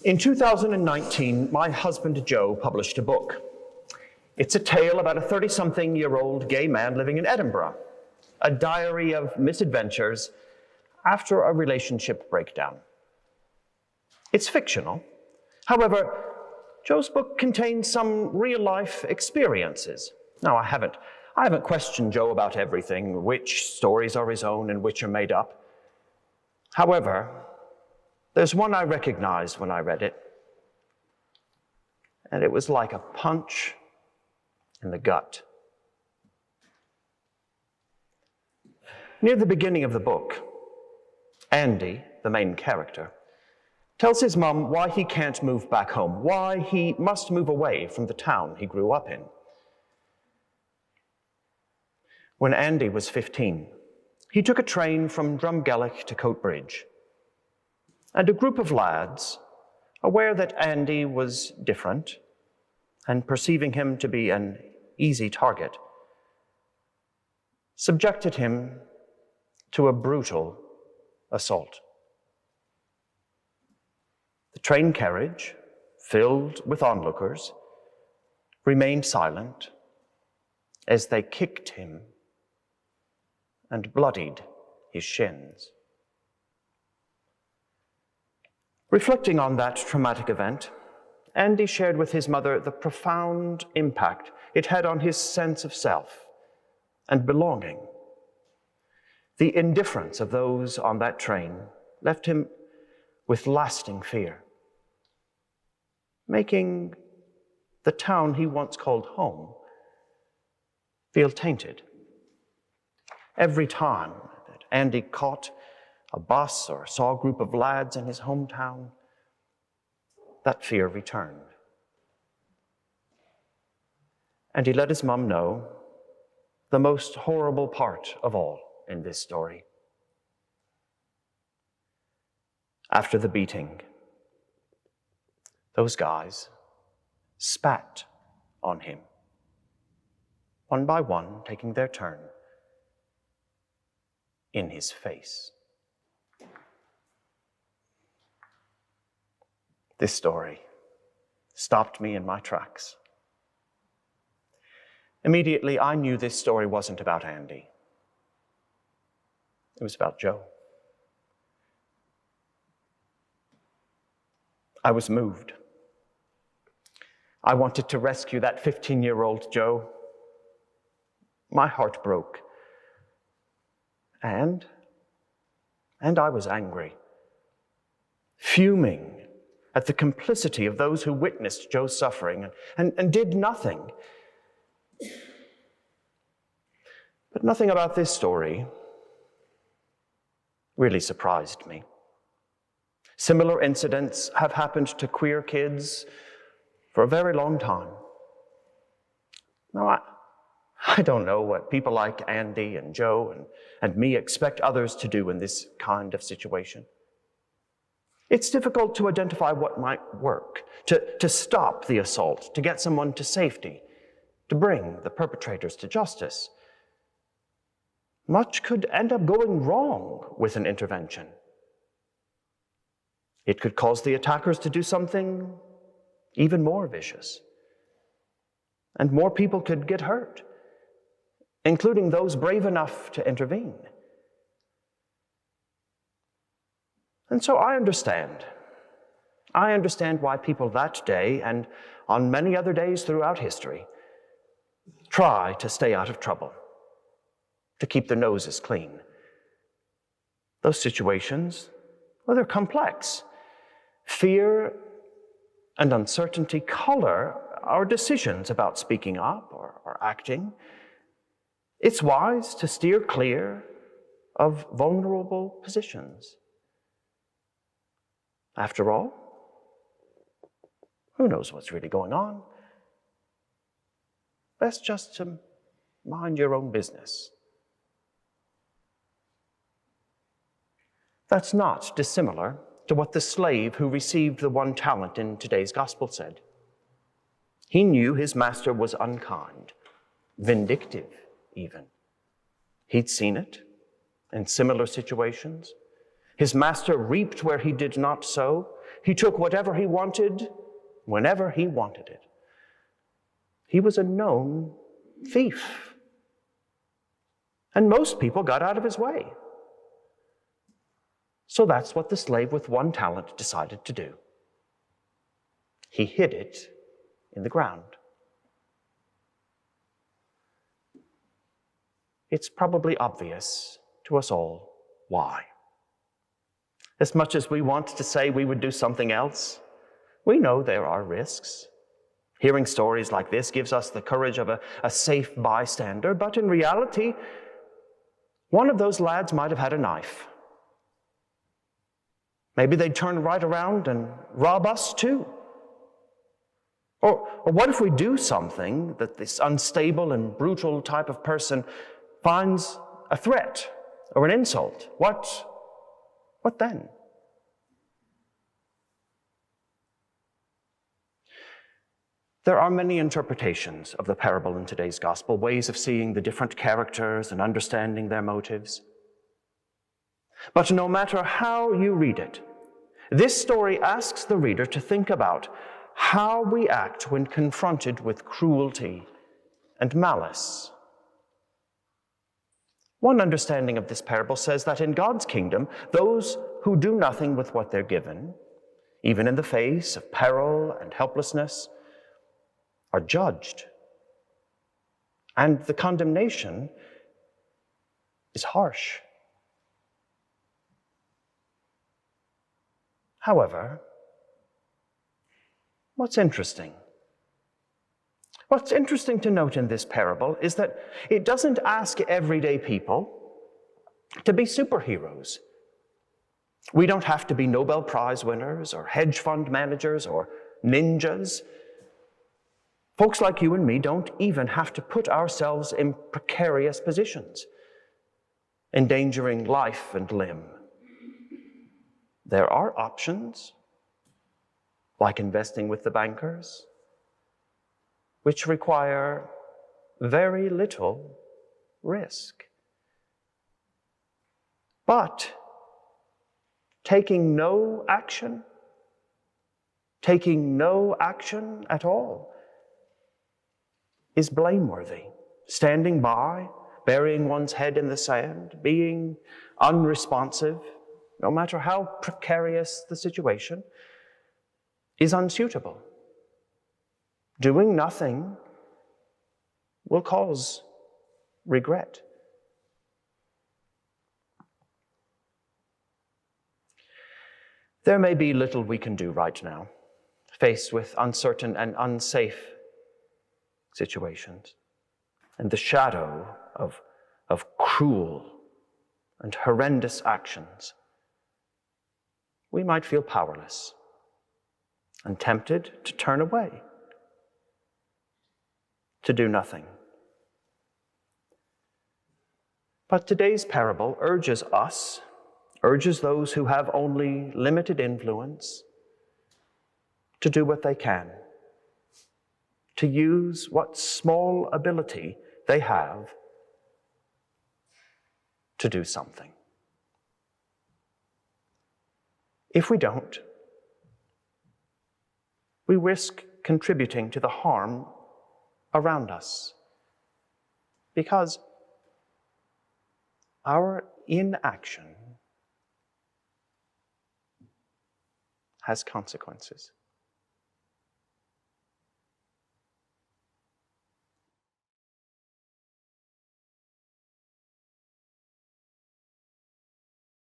In 2019, my husband Joe published a book. It's a tale about a 30-something-year-old gay man living in Edinburgh, a diary of misadventures after a relationship breakdown. It's fictional. However, Joe's book contains some real-life experiences. Now, I haven't questioned Joe about everything, which stories are his own and which are made up. However, there's one I recognized when I read it, and it was like a punch in the gut. Near the beginning of the book, Andy, the main character, tells his mum why he can't move back home, why he must move away from the town he grew up in. When Andy was 15, he took a train from Drumgellic to Coatbridge, and a group of lads, aware that Andy was different and perceiving him to be an easy target, subjected him to a brutal assault. The train carriage, filled with onlookers, remained silent as they kicked him and bloodied his shins. Reflecting on that traumatic event, Andy shared with his mother the profound impact it had on his sense of self and belonging. The indifference of those on that train left him with lasting fear, making the town he once called home feel tainted. Every time that Andy caught a bus or saw a group of lads in his hometown, that fear returned. And he let his mum know the most horrible part of all in this story. After the beating, those guys spat on him, one by one, taking their turn in his face. This story stopped me in my tracks. Immediately, I knew this story wasn't about Andy. It was about Joe. I was moved. I wanted to rescue that 15-year-old Joe. My heart broke. And I was angry, fuming at the complicity of those who witnessed Joe's suffering and did nothing. But nothing about this story really surprised me. Similar incidents have happened to queer kids for a very long time. Now, I don't know what people like Andy and Joe and me expect others to do in this kind of situation. It's difficult to identify what might work, to stop the assault, to get someone to safety, to bring the perpetrators to justice. Much could end up going wrong with an intervention. It could cause the attackers to do something even more vicious. And more people could get hurt, including those brave enough to intervene. And so I understand. I understand why people that day, and on many other days throughout history, try to stay out of trouble, to keep their noses clean. Those situations, well, they're complex. Fear and uncertainty color our decisions about speaking up or acting. It's wise to steer clear of vulnerable positions. After all, who knows what's really going on? Best just to mind your own business. That's not dissimilar to what the slave who received the one talent in today's gospel said. He knew his master was unkind, vindictive even. He'd seen it in similar situations. His master reaped where he did not sow. He took whatever he wanted, whenever he wanted it. He was a known thief. And most people got out of his way. So that's what the slave with 1 talent decided to do. He hid it in the ground. It's probably obvious to us all why. As much as we want to say we would do something else, we know there are risks. Hearing stories like this gives us the courage of a safe bystander, but in reality, one of those lads might have had a knife. Maybe they'd turn right around and rob us too. Or what if we do something that this unstable and brutal type of person finds a threat or an insult? What then? There are many interpretations of the parable in today's gospel, ways of seeing the different characters and understanding their motives. But no matter how you read it, this story asks the reader to think about how we act when confronted with cruelty and malice. One understanding of this parable says that in God's kingdom, those who do nothing with what they're given, even in the face of peril and helplessness, are judged. And the condemnation is harsh. However, what's interesting to note in this parable is that it doesn't ask everyday people to be superheroes. We don't have to be Nobel Prize winners or hedge fund managers or ninjas. Folks like you and me don't even have to put ourselves in precarious positions, endangering life and limb. There are options, like investing with the bankers, which require very little risk. But taking no action at all, is blameworthy. Standing by, burying one's head in the sand, being unresponsive, no matter how precarious the situation, is unsuitable. Doing nothing will cause regret. There may be little we can do right now, faced with uncertain and unsafe situations, and the shadow of cruel and horrendous actions. We might feel powerless and tempted to turn away, to do nothing. But today's parable urges those who have only limited influence to do what they can, to use what small ability they have to do something. If we don't, we risk contributing to the harm around us, because our inaction has consequences.